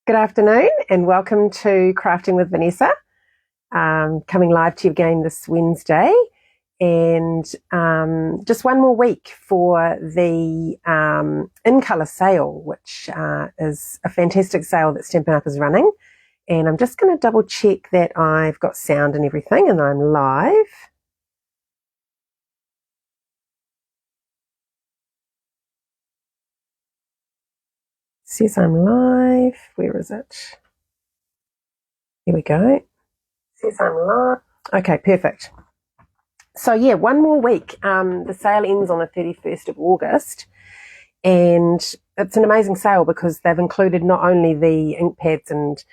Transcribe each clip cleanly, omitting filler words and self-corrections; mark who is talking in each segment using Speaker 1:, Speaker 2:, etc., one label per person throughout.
Speaker 1: Good afternoon and welcome to Crafting with Vanessa. Coming live to you again this Wednesday, and just one more week for the In Colour sale, which is a fantastic sale that Stampin' Up! Is running. And I'm just going to double check that I've got sound and everything and I'm live. It says I'm live. Where is it? Here we go. It says I'm live. Okay, perfect. So yeah, one more week. The sale ends on the 31st of August, and it's an amazing sale because they've included not only the ink pads and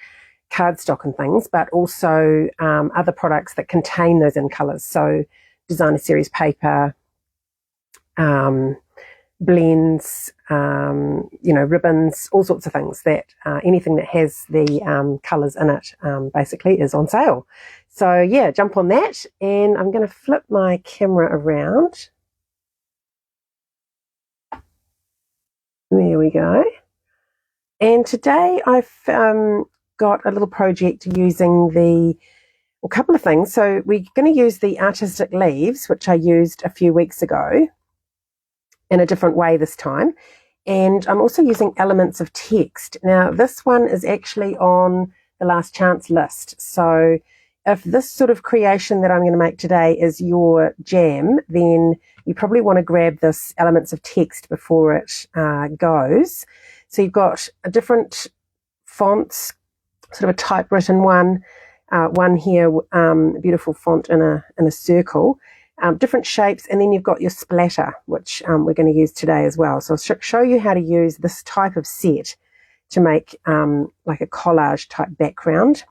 Speaker 1: cardstock and things, but also other products that contain those in colours. So designer series paper, blends, ribbons, all sorts of things that anything that has the colours in it basically is on sale. So yeah, jump on that, and I'm going to flip my camera around. There we go. And today I've got a little project using a couple of things. So we're going to use the Artistic Leaves, which I used a few weeks ago in a different way this time. And I'm also using elements of text. Now, this one is actually on the last chance list. So if this sort of creation that I'm going to make today is your jam, then you probably want to grab this elements of text before it goes. So you've got a different fonts, sort of a typewritten one here, beautiful font in a circle, different shapes, and then you've got your splatter, which we're going to use today as well. So I'll show you how to use this type of set to make like a collage type background.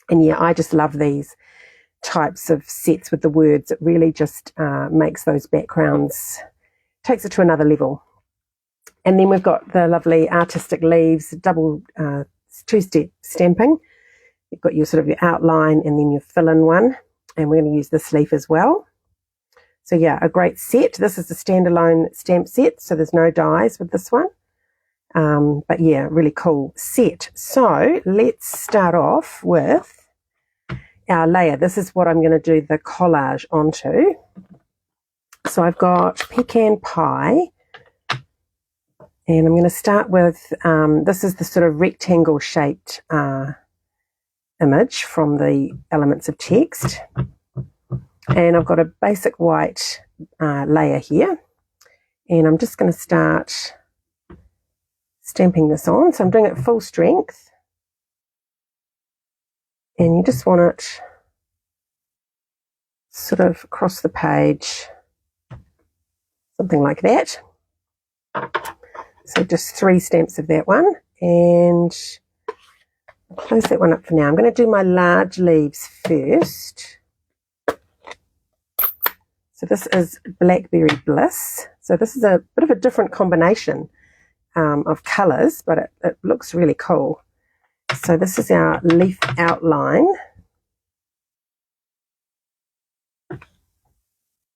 Speaker 1: And yeah, I just love these types of sets with the words. It really just makes those backgrounds, takes it to another level. And then we've got the lovely Artistic Leaves, double two-step stamping. You've got your sort of your outline and then your fill-in one. And we're going to use this leaf as well. So yeah, a great set. This is a standalone stamp set, so there's no dies with this one. But yeah, really cool set. So let's start off with our layer. This is what I'm going to do the collage onto. So I've got pecan pie, and I'm going to start with, this is the sort of rectangle shaped image from the elements of text. And I've got a basic white layer here, and I'm just going to start stamping this on. So I'm doing it full strength, and you just want it sort of across the page, something like that. So just 3 stamps of that one, and I'll close that one up for now. I'm going to do my large leaves first. So this is Blackberry Bliss. So this is a bit of a different combination of colours, but it looks really cool. So this is our leaf outline.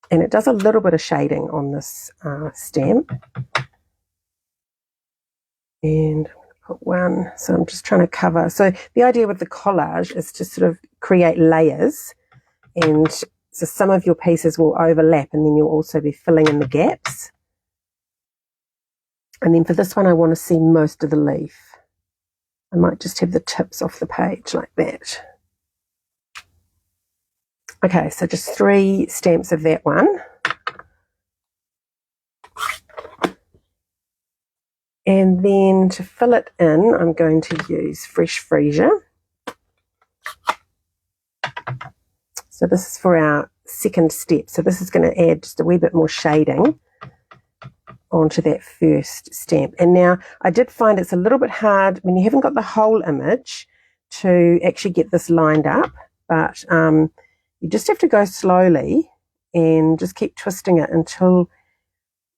Speaker 1: And it does a little bit of shading on this stamp. And I'm going to put one. So I'm just trying to cover. So the idea with the collage is to sort of create layers, and so some of your pieces will overlap, and then you'll also be filling in the gaps. And then for this one, I want to see most of the leaf. I might just have the tips off the page like that. Okay, so just 3 stamps of that one. And then to fill it in, I'm going to use Fresh Freesia. So this is for our second step. So this is going to add just a wee bit more shading onto that first stamp. And now I did find it's a little bit hard when you haven't got the whole image to actually get this lined up, but you just have to go slowly and just keep twisting it until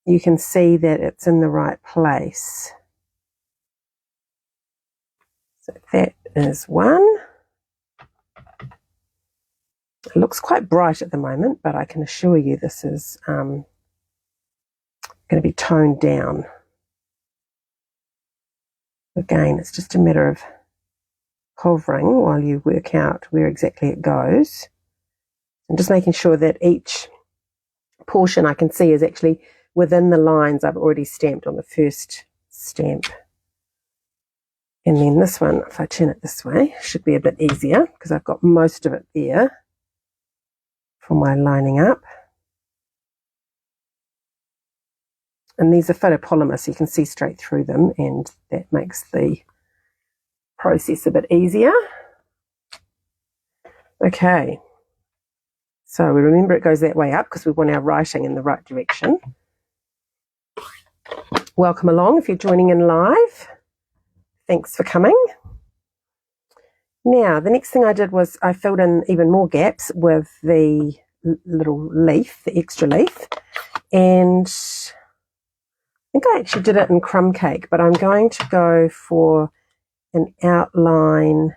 Speaker 1: you can see that it's in the right place. So that is one. It looks quite bright at the moment, but I can assure you this is going to be toned down. Again, it's just a matter of hovering while you work out where exactly it goes. And just making sure that each portion I can see is actually within the lines I've already stamped on the first stamp. And then this one, if I turn it this way, should be a bit easier because I've got most of it there for my lining up. And these are photopolymer, so you can see straight through them, and that makes the process a bit easier. Okay, so we remember it goes that way up because we want our writing in the right direction. Welcome along if you're joining in live. Thanks for coming. Now, the next thing I did was I filled in even more gaps with the little leaf, the extra leaf, and I think I actually did it in crumb cake, but I'm going to go for an outline.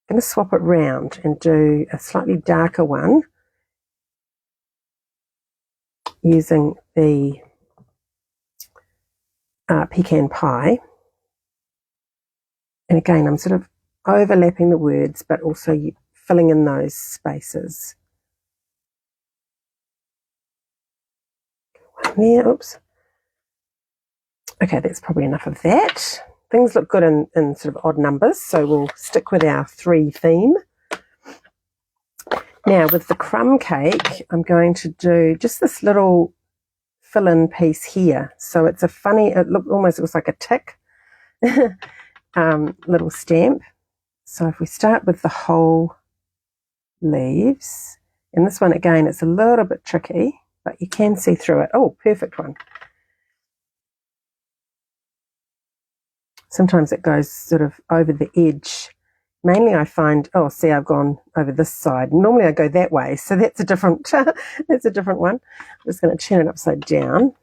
Speaker 1: I'm going to swap it round and do a slightly darker one using the pecan pie. And again, I'm sort of overlapping the words, but also filling in those spaces. One there, oops. Okay, that's probably enough of that. Things look good in sort of odd numbers, so we'll stick with our 3 theme. Now, with the crumb cake, I'm going to do just this little fill-in piece here. So it's a funny, it almost looks like a tick little stamp. So if we start with the whole leaves, and this one again, it's a little bit tricky, but you can see through it. Oh, perfect one. Sometimes it goes sort of over the edge. Mainly I find, oh, see, I've gone over this side. Normally I go that way, so that's a different, that's a different one. I'm just going to turn it upside down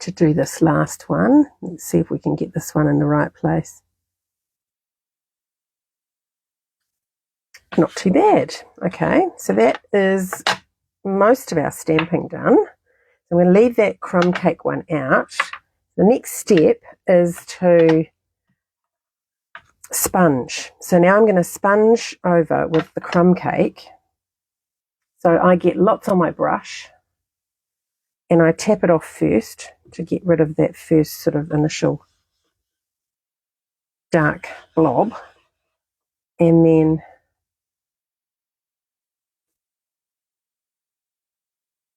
Speaker 1: to do this last one. Let's see if we can get this one in the right place. Not too bad. Okay, so that is most of our stamping done. So I'm going to leave that crumb cake one out. The next step is to sponge. So now I'm going to sponge over with the crumb cake. So I get lots on my brush and I tap it off first to get rid of that first sort of initial dark blob. And then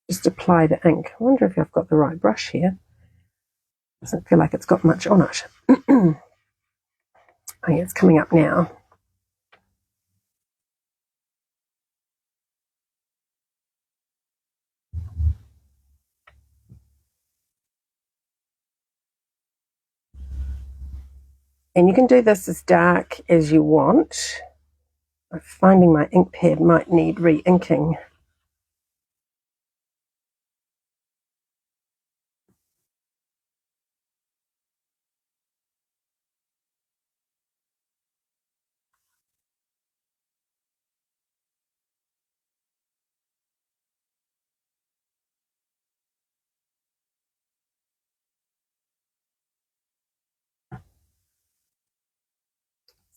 Speaker 1: just apply the ink. I wonder if I've got the right brush here. Doesn't feel like it's got much on it. Oh yeah, it's coming up now. And you can do this as dark as you want. I'm finding my ink pad might need re-inking.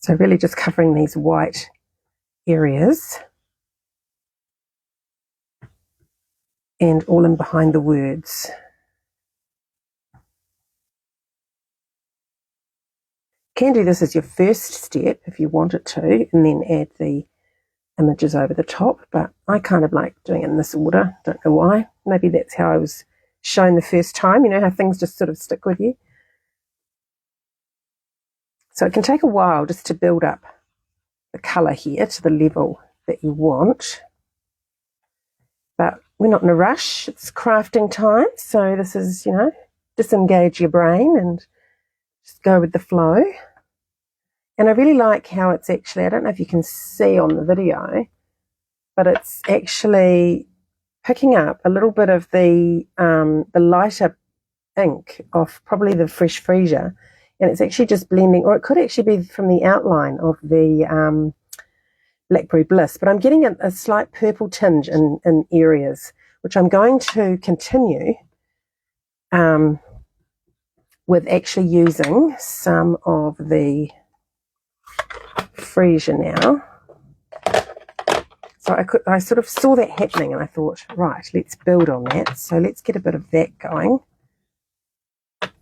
Speaker 1: So really just covering these white areas and all in behind the words. You can do this as your first step if you wanted to, and then add the images over the top, but I kind of like doing it in this order. Don't know why. Maybe that's how I was shown the first time. You know how things just sort of stick with you. So it can take a while just to build up the colour here to the level that you want. But we're not in a rush. It's crafting time. So this is, you know, disengage your brain and just go with the flow. And I really like how it's actually, I don't know if you can see on the video, but it's actually picking up a little bit of the lighter ink off probably the Fresh Freesia, and it's actually just blending, or it could actually be from the outline of the Blackberry Bliss, but I'm getting a slight purple tinge in areas, which I'm going to continue with actually using some of the freesia now. So I sort of saw that happening and I thought, right, let's build on that. So let's get a bit of that going.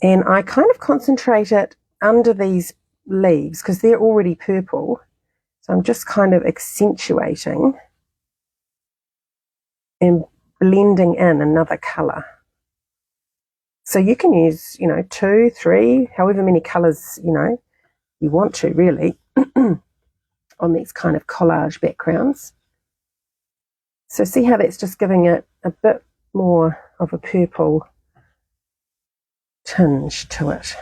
Speaker 1: And I kind of concentrate it under these leaves because they're already purple. So I'm just kind of accentuating and blending in another colour. So you can use, 2, 3, however many colours, you want to really on these kind of collage backgrounds. So see how that's just giving it a bit more of a purple tinge to it.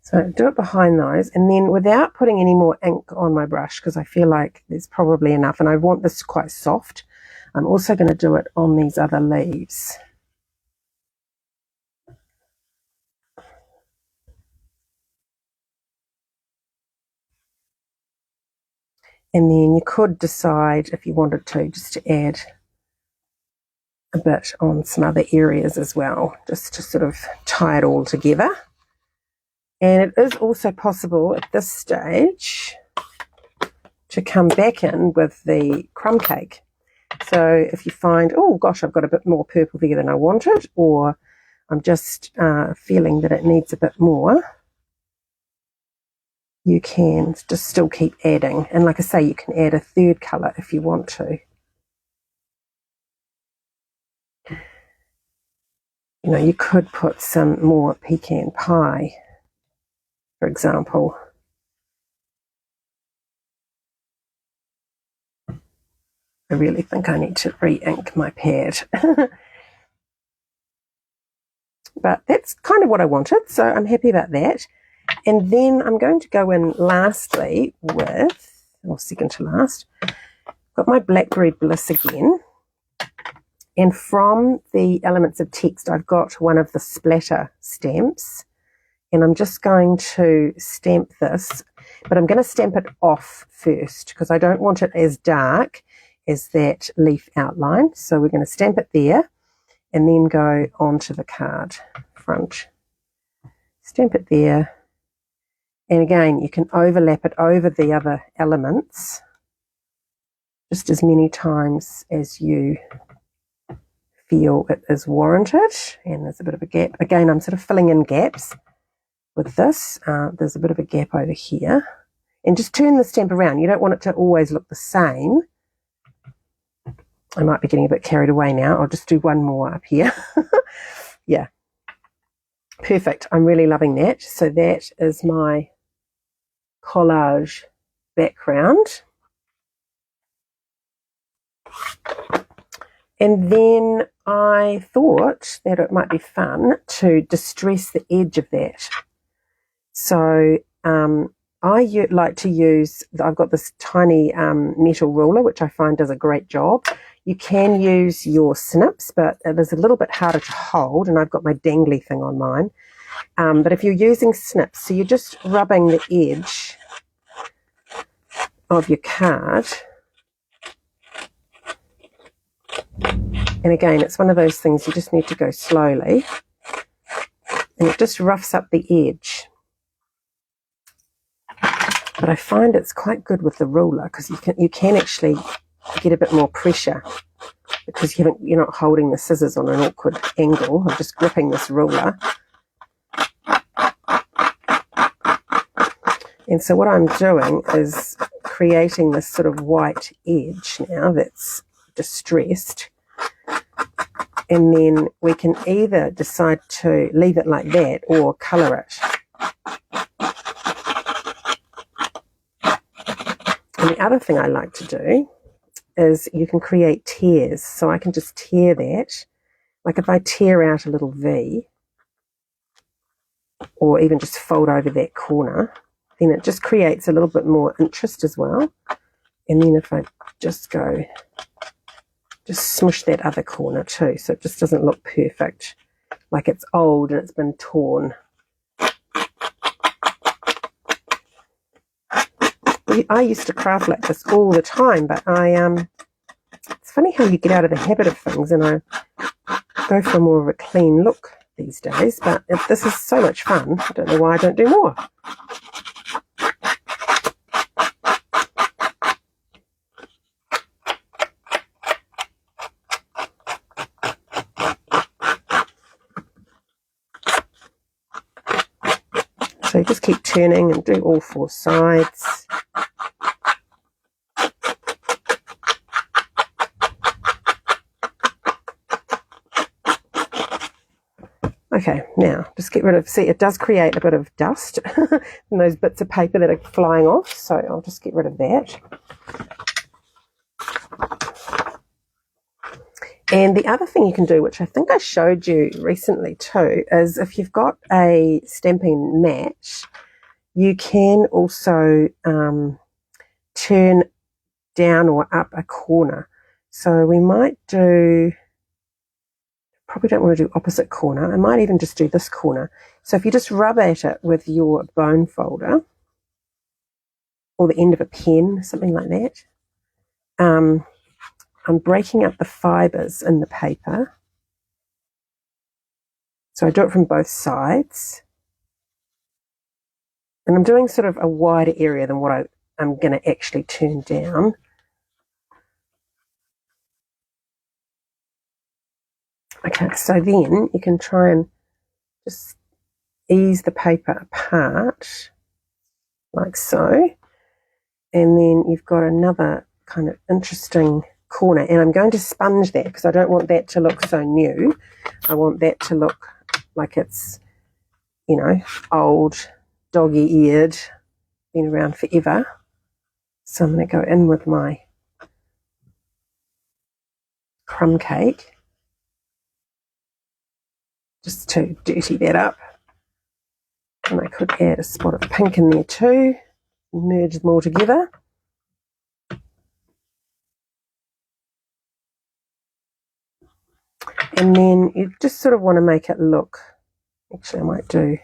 Speaker 1: So do it behind those, and then without putting any more ink on my brush, because I feel like there's probably enough, and I want this quite soft, I'm also going to do it on these other leaves. And then you could decide, if you wanted to, just to add a bit on some other areas as well, just to sort of tie it all together. And it is also possible at this stage to come back in with the crumb cake. So if you find, oh gosh, I've got a bit more purple there than I wanted, or I'm just feeling that it needs a bit more, you can just still keep adding. And like I say, you can add a third colour if you want to. You could put some more pecan pie, for example. I really think I need to re-ink my pad. But that's kind of what I wanted, so I'm happy about that. And then I'm going to go in lastly with, or second to last, got my Blackberry Bliss again. And from the Elements of Text, I've got one of the splatter stamps. And I'm just going to stamp this, but I'm going to stamp it off first because I don't want it as dark as that leaf outline. So we're going to stamp it there and then go onto the card front. Stamp it there. And again, you can overlap it over the other elements just as many times as you feel it is warranted. And there's a bit of a gap. Again, I'm sort of filling in gaps with this. There's a bit of a gap over here. And just turn the stamp around. You don't want it to always look the same. I might be getting a bit carried away now. I'll just do one more up here. Yeah. Perfect. I'm really loving that. So that is my collage background. And then I thought that it might be fun to distress the edge of that. So I like to use, I've got this tiny metal ruler, which I find does a great job. You can use your snips, but it is a little bit harder to hold, and I've got my dangly thing on mine. But if you're using snips, so you're just rubbing the edge of your card. And again, it's one of those things you just need to go slowly. And it just roughs up the edge. But I find it's quite good with the ruler because you can actually get a bit more pressure because you're not holding the scissors on an awkward angle. I'm just gripping this ruler. And so what I'm doing is creating this sort of white edge now that's distressed. And then we can either decide to leave it like that or colour it. And the other thing I like to do is you can create tears. So I can just tear that. Like if I tear out a little V, or even just fold over that corner, then it just creates a little bit more interest as well. And then if I just smush that other corner too, so it just doesn't look perfect, like it's old and it's been torn. I used to craft like this all the time, but it's funny how you get out of the habit of things, and go for more of a clean look these days, but this is so much fun. I don't know why I don't do more. So you just keep turning and do all 4 sides. Okay, now just get rid of, see, it does create a bit of dust and those bits of paper that are flying off, so I'll just get rid of that. And the other thing you can do, which I think I showed you recently too, is if you've got a stamping mat, you can also turn down or up a corner. So we might do, probably don't want to do opposite corner. I might even just do this corner. So if you just rub at it with your bone folder or the end of a pen, something like that, I'm breaking up the fibres in the paper. So I do it from both sides. And I'm doing sort of a wider area than what I'm going to actually turn down. Okay, so then you can try and just ease the paper apart, like so. And then you've got another kind of interesting corner. And I'm going to sponge that because I don't want that to look so new. I want that to look like it's, you know, old, doggy-eared, been around forever. So I'm going to go in with my crumb cake just to dirty that up. And I could add a spot of pink in there too, merge them all together. And then you just sort of want to make it look, actually I might do,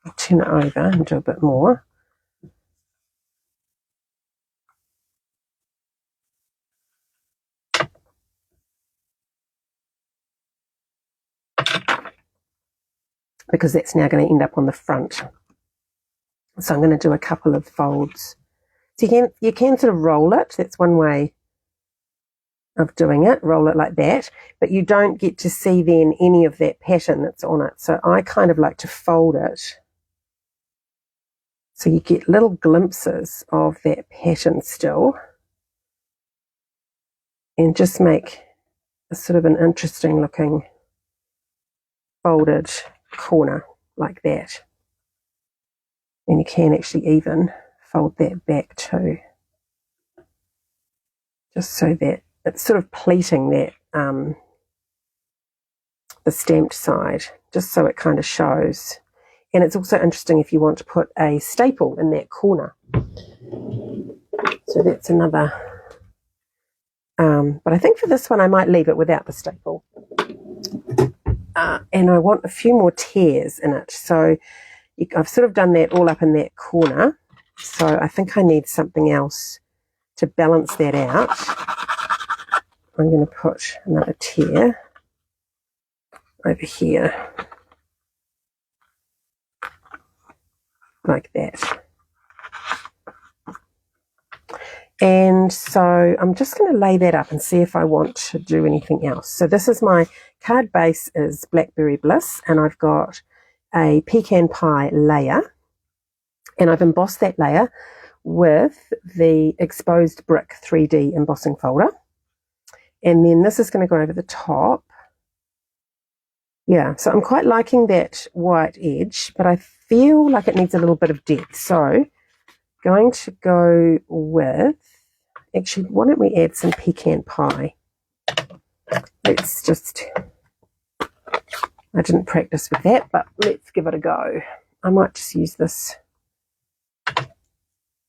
Speaker 1: I'll turn it over and do a bit more. Because that's now going to end up on the front. So I'm going to do a couple of folds. So you can sort of roll it. That's one way of doing it, roll it like that, but you don't get to see then any of that pattern that's on it. So I kind of like to fold it so you get little glimpses of that pattern still and just make a sort of an interesting looking folded corner like that. And you can actually even fold that back too, just so that it's sort of pleating that the stamped side, just so it kind of shows. And it's also interesting if you want to put a staple in that corner. So that's another, but I think for this one I might leave it without the staple. And I want a few more tears in it. So I've sort of done that all up in that corner. So I think I need something else to balance that out. I'm going to put another tear over here, like that. And so I'm just going to lay that up and see if I want to do anything else. So this is my card base is Blackberry Bliss, and I've got a pecan pie layer, and I've embossed that layer with the exposed brick 3D embossing folder. And then this is going to go over the top. Yeah, so I'm quite liking that white edge, but I feel like it needs a little bit of depth. So going to go with, actually, why don't we add some pecan pie? Let's just, I didn't practice with that, but let's give it a go. I might just use this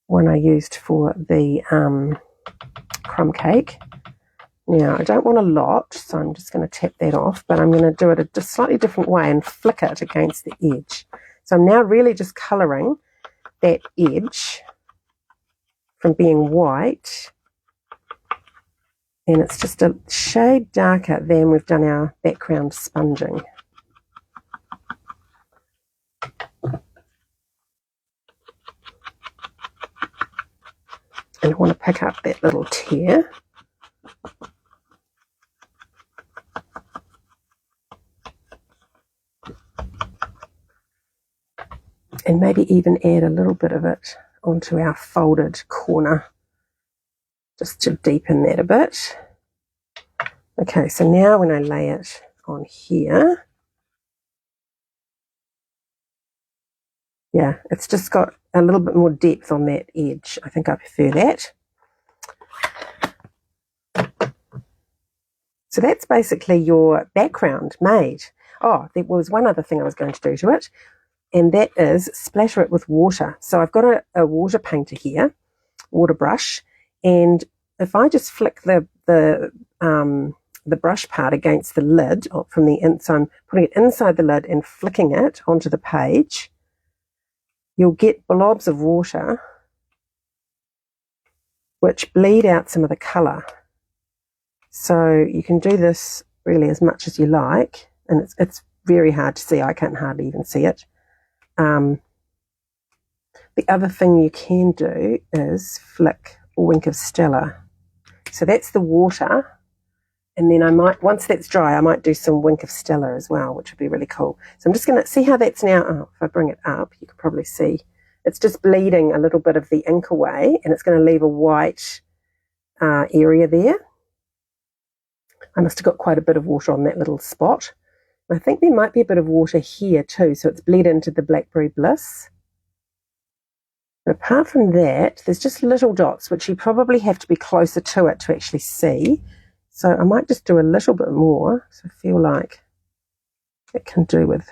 Speaker 1: one I used for the crumb cake. Now, I don't want a lot, so I'm just going to tap that off, but I'm going to do it a slightly different way and flick it against the edge. So I'm now really just colouring that edge from being white And it's just a shade darker than we've done our background sponging. And I want to pick up that little tear. And maybe even add a little bit of it onto our folded corner, just to deepen that a bit. Okay, so now when I lay it on here, yeah, it's just got a little bit more depth on that edge. I think I prefer that. So that's basically your background made. Oh, there was one other thing I was going to do to it, and that is splatter it with water. So I've got a water painter here, water brush, and if I just flick the brush part against the lid from the inside, I'm putting it inside the lid and flicking it onto the page, you'll get blobs of water which bleed out some of the colour. So you can do this really as much as you like, and it's very hard to see. I can't hardly even see it. The other thing you can do is flick a wink of Stella. So that's the water, and then I might, once that's dry, I might do some wink of Stella as well, which would be really cool. So I'm just going to see how that's now. Oh, if I bring it up, you can probably see it's just bleeding a little bit of the ink away, and it's going to leave a white area there. I must have got quite a bit of water on that little spot. I think there might be a bit of water here too, so it's bled into the Blackberry Bliss. But apart from that, there's just little dots, which you probably have to be closer to it to actually see. So I might just do a little bit more, so I feel like it can do with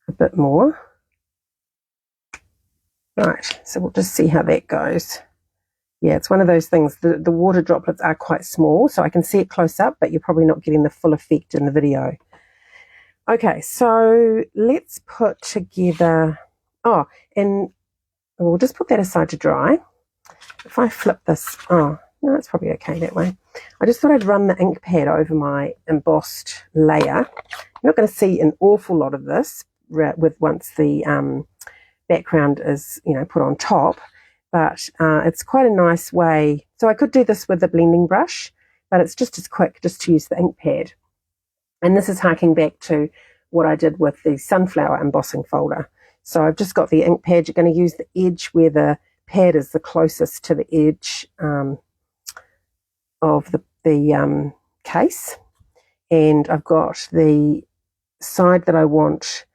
Speaker 1: a bit more. Right, so we'll just see how that goes. Yeah, it's one of those things, the water droplets are quite small, so I can see it close up, but you're probably not getting the full effect in the video. Okay, so let's put together, and we'll just put that aside to dry. If I flip this, no, it's probably okay that way. I just thought I'd run the ink pad over my embossed layer. You're not going to see an awful lot of this once the background is, put on top. But it's quite a nice way. So I could do this with a blending brush, but it's just as quick just to use the ink pad. And this is harking back to what I did with the sunflower embossing folder. So I've just got the ink pad. You're going to use the edge where the pad is the closest to the edge of the case. And I've got the side that I want.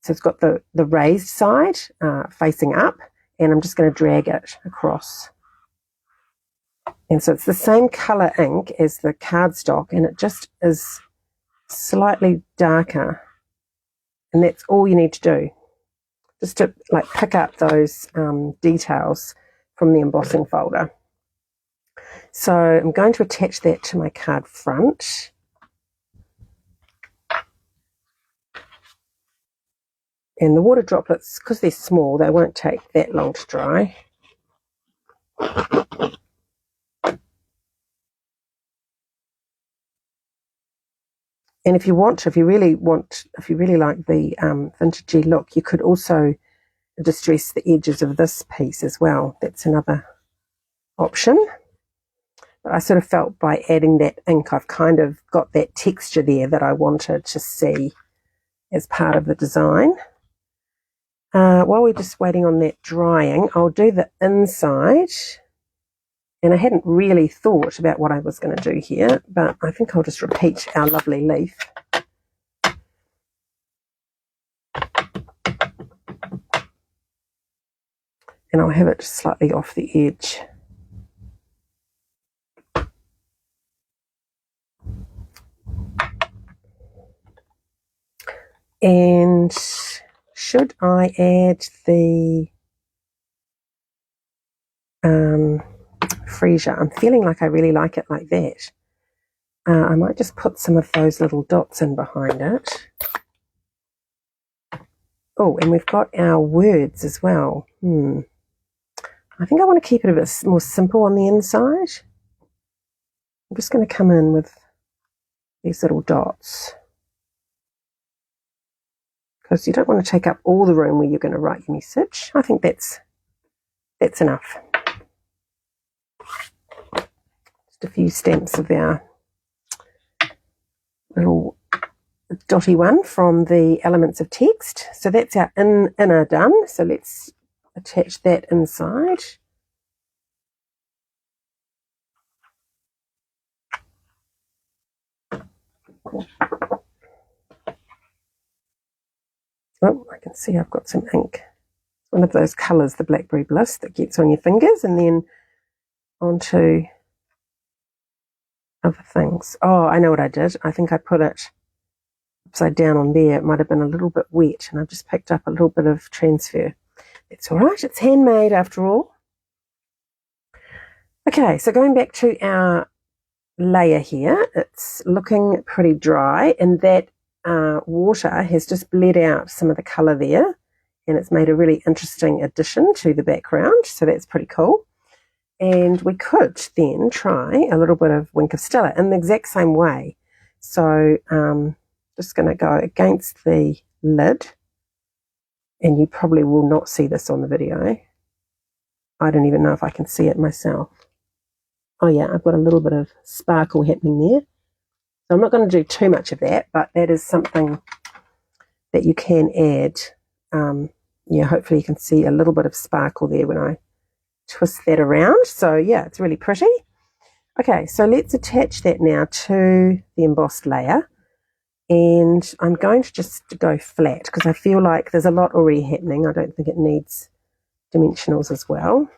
Speaker 1: So it's got the raised side facing up. And I'm just going to drag it across. And so it's the same colour ink as the cardstock, and it just is slightly darker. And that's all you need to do, just to pick up those details from the embossing folder. So I'm going to attach that to my card front. And the water droplets, because they're small, they won't take that long to dry. And if you really like the vintagey look, you could also distress the edges of this piece as well. That's another option. But I sort of felt by adding that ink, I've kind of got that texture there that I wanted to see as part of the design. While we're just waiting on that drying, I'll do the inside. And I hadn't really thought about what I was going to do here, but I think I'll just repeat our lovely leaf. And I'll have it just slightly off the edge. And should I add the freesia? I'm feeling like I really like it like that. I might just put some of those little dots in behind it. Oh, and we've got our words as well. I think I want to keep it a bit more simple on the inside. I'm just going to come in with these little dots, because you don't want to take up all the room where you're going to write your message. I think that's enough. Just a few stamps of our little dotty one from the Elements of Text. So that's our inner done. So let's attach that inside. Oh, I can see I've got some ink. One of those colours, the Blackberry Bliss, that gets on your fingers and then onto other things. Oh, I know what I did. I think I put it upside down on there. It might have been a little bit wet, and I've just picked up a little bit of transfer. It's all right. It's handmade after all. Okay, so going back to our layer here, it's looking pretty dry, and that water has just bled out some of the colour there, and it's made a really interesting addition to the background, so that's pretty cool. And we could then try a little bit of Wink of Stella in the exact same way. So just going to go against the lid, and you probably will not see this on the video. I don't even know if I can see it myself. Oh yeah, I've got a little bit of sparkle happening there. So I'm not going to do too much of that, but that is something that you can add. Yeah, hopefully you can see a little bit of sparkle there when I twist that around. So yeah, it's really pretty. Okay, so let's attach that now to the embossed layer. And I'm going to just go flat because I feel like there's a lot already happening. I don't think it needs dimensionals as well.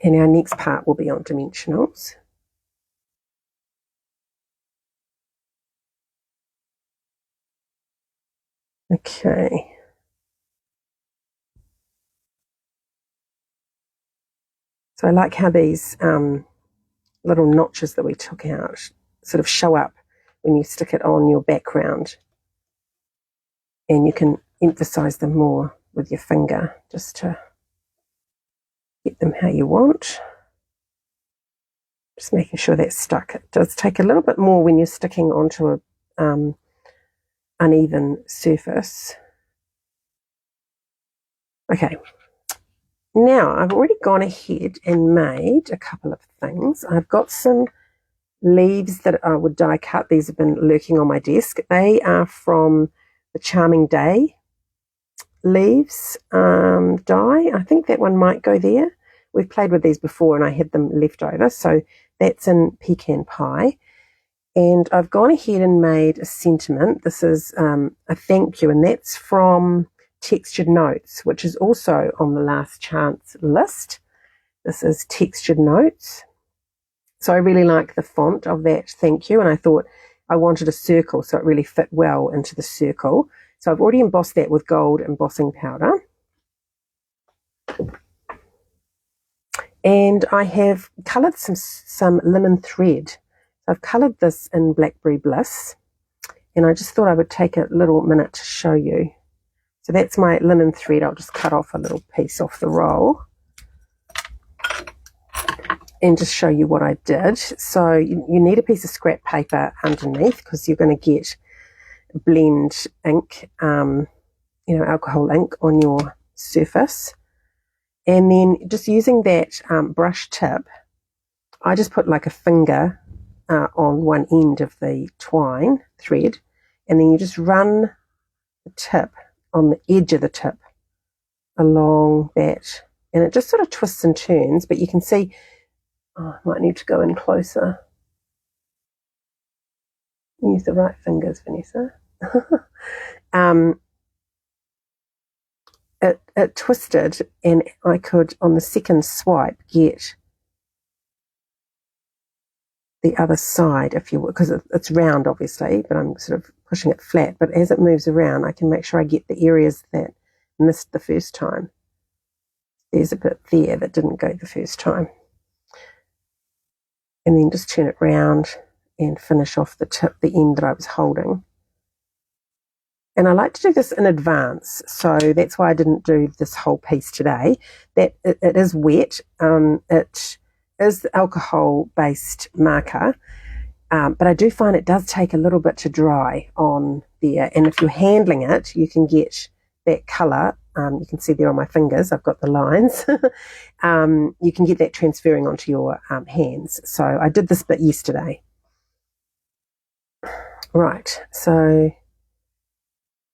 Speaker 1: And our next part will be on dimensionals. Okay. So I like how these little notches that we took out sort of show up when you stick it on your background. And you can emphasize them more with your finger just to get them how you want. Just making sure that's stuck. It does take a little bit more when you're sticking onto a uneven surface. Okay. Now, I've already gone ahead and made a couple of things. I've got some leaves that I would die cut. These have been lurking on my desk. They are from the Charming Day leaves die. I think that one might go there. We've played with these before and I had them left over. So that's in Pecan Pie. And I've gone ahead and made a sentiment. This is a thank you, and that's from Textured Notes, which is also on the Last Chance list. This is Textured Notes. So I really like the font of that thank you, and I thought I wanted a circle, so it really fit well into the circle. So I've already embossed that with gold embossing powder. And I have coloured some linen thread. I've coloured this in Blackberry Bliss, and I just thought I would take a little minute to show you. So that's my linen thread. I'll just cut off a little piece off the roll and just show you what I did. So you need a piece of scrap paper underneath because you're going to get blend ink, alcohol ink on your surface. And then just using that brush tip, I just put like a finger on one end of the twine thread, and then you just run the tip on the edge of the tip along that, and it just sort of twists and turns, but you can see, I might need to go in closer. Use the right fingers, Vanessa. It twisted, and I could, on the second swipe, get the other side, if you will, because it's round, obviously, but I'm sort of pushing it flat. But as it moves around, I can make sure I get the areas that missed the first time. There's a bit there that didn't go the first time. And then just turn it round and finish off the tip, the end that I was holding. And I like to do this in advance, so that's why I didn't do this whole piece today. That it is wet. It is the alcohol-based marker, but I do find it does take a little bit to dry on there. And if you're handling it, you can get that colour. You can see there on my fingers, I've got the lines. You can get that transferring onto your hands. So I did this bit yesterday. Right, so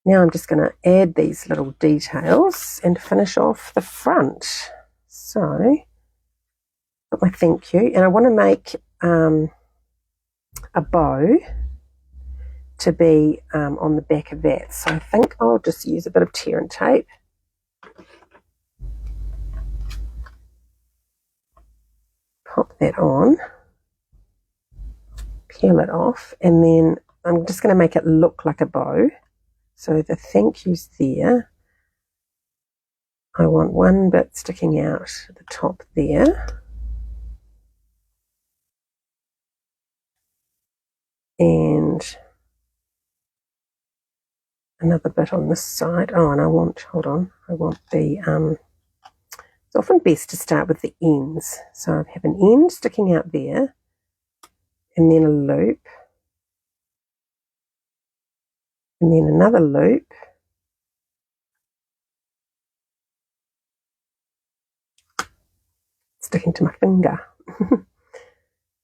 Speaker 1: now I'm just going to add these little details and finish off the front. So, got my thank you, and I want to make a bow to be on the back of that. So I think I'll just use a bit of tear and tape. Pop that on, peel it off, and then I'm just going to make it look like a bow. So the thank you's there. I want one bit sticking out at the top there. And another bit on this side. Oh, and I want, hold on, I want the, it's often best to start with the ends. So I have an end sticking out there, and then a loop, and then another loop, sticking to my finger.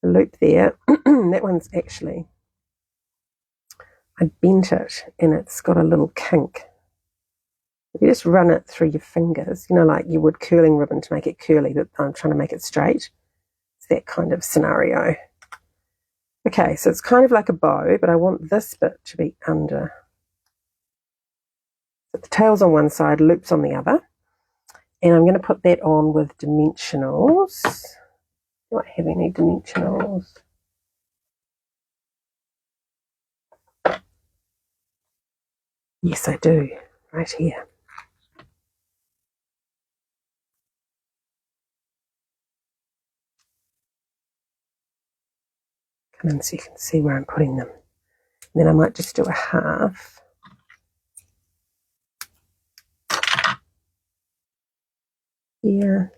Speaker 1: A loop there. That one's actually, I bent it and it's got a little kink. If you just run it through your fingers, you know, like you would curling ribbon to make it curly, but I'm trying to make it straight. It's that kind of scenario. Okay, so it's kind of like a bow, but I want this bit to be under. So the tail's on one side, loops on the other. And I'm going to put that on with dimensionals. Do I have any dimensionals? Yes, I do, right here. Come in so you can see where I'm putting them. And then I might just do a half. Here.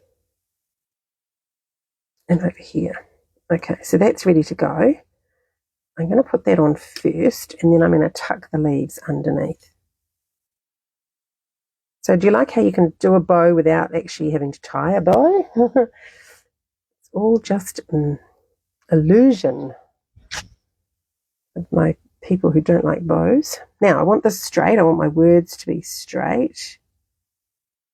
Speaker 1: And over here. Okay, so that's ready to go. I'm going to put that on first, and then I'm going to tuck the leaves underneath. So do you like how you can do a bow without actually having to tie a bow? It's all just an illusion of my people who don't like bows. Now, I want this straight. I want my words to be straight.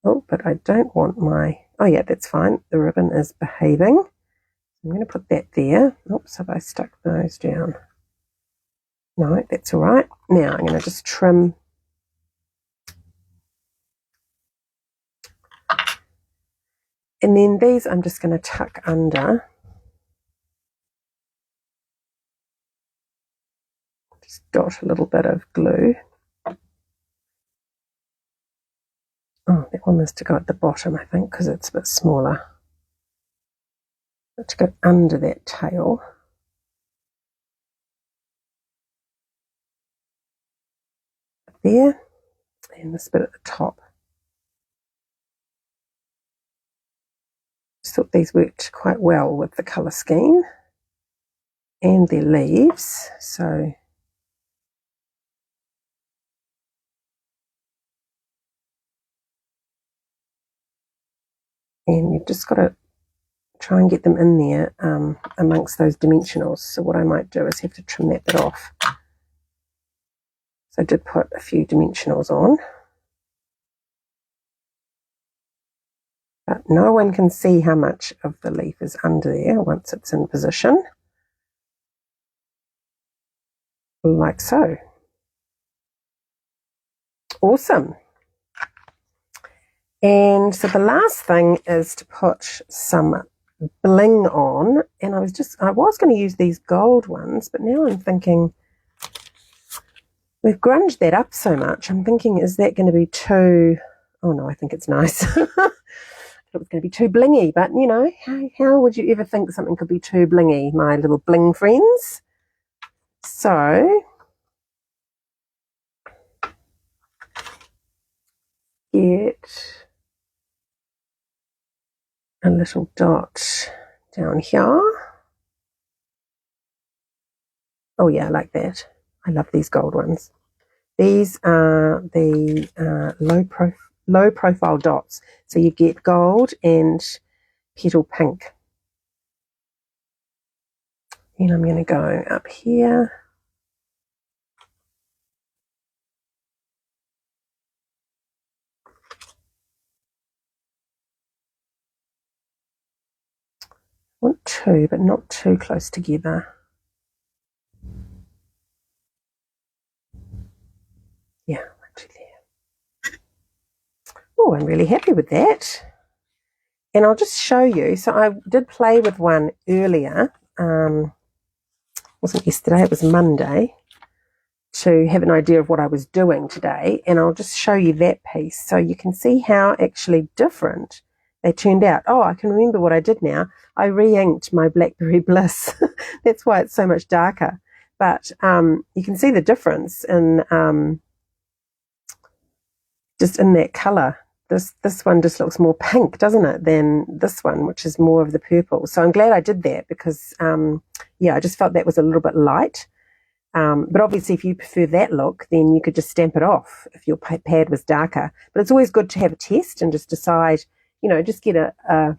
Speaker 1: Oh, but I don't want my... Oh, yeah, that's fine. The ribbon is behaving. I'm going to put that there. Oops, have I stuck those down? No, that's all right. Now I'm going to just trim. And then these I'm just going to tuck under. Just dot a little bit of glue. Oh, that one must have got at the bottom, I think, because it's a bit smaller. To go under that tail. There, and this bit at the top. Just thought these worked quite well with the colour scheme and their leaves. So and you've just got to try and get them in there amongst those dimensionals. So what I might do is have to trim that bit off. So I did put a few dimensionals on. But no one can see how much of the leaf is under there once it's in position. Like so. Awesome. And so the last thing is to put some bling on, and I was going to use these gold ones, but now I'm thinking we've grunged that up so much. I'm thinking, is that going to be too... Oh no, I think it's nice. It was going to be too blingy, but you know, how would you ever think something could be too blingy, my little bling friends? So get a little dot down here. Oh yeah, I like that. I love these gold ones. These are the low profile dots. So you get gold and petal pink. And I'm going to go up here. I want two, but not too close together. Yeah, actually there. Oh, I'm really happy with that. And I'll just show you. So I did play with one earlier. Wasn't yesterday, it was Monday, to have an idea of what I was doing today. And I'll just show you that piece so you can see how actually different they turned out. Oh, I can remember what I did now. I re-inked my Blackberry Bliss. That's why it's so much darker. But you can see the difference in just in that colour. This one just looks more pink, doesn't it, than this one, which is more of the purple. So I'm glad I did that because, yeah, I just felt that was a little bit light. But obviously, if you prefer that look, then you could just stamp it off if your pad was darker. But it's always good to have a test and just decide, just get I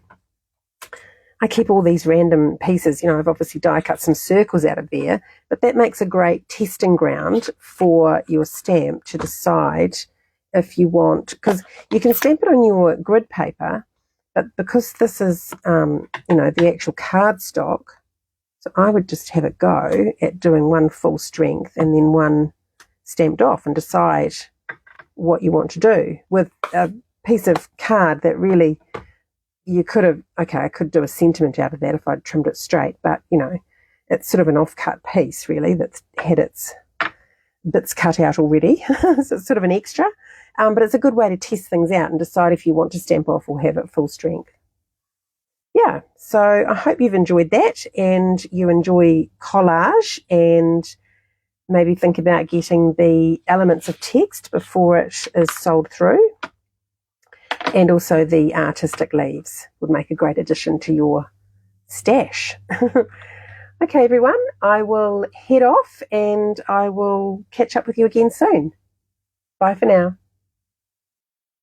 Speaker 1: keep all these random pieces. I've obviously die cut some circles out of there, but that makes a great testing ground for your stamp to decide if you want, because you can stamp it on your grid paper, but because this is, the actual cardstock, so I would just have a go at doing one full strength and then one stamped off and decide what you want to do with a piece of card that really you could have, okay, I could do a sentiment out of that if I'd trimmed it straight, but, it's sort of an off-cut piece, really, that's had its bits cut out already. So it's sort of an extra, but it's a good way to test things out and decide if you want to stamp off or have it full strength. Yeah, so I hope you've enjoyed that and you enjoy collage and maybe think about getting the elements of text before it is sold through. And also the artistic leaves would make a great addition to your stash. Okay, everyone, I will head off and I will catch up with you again soon. Bye for now.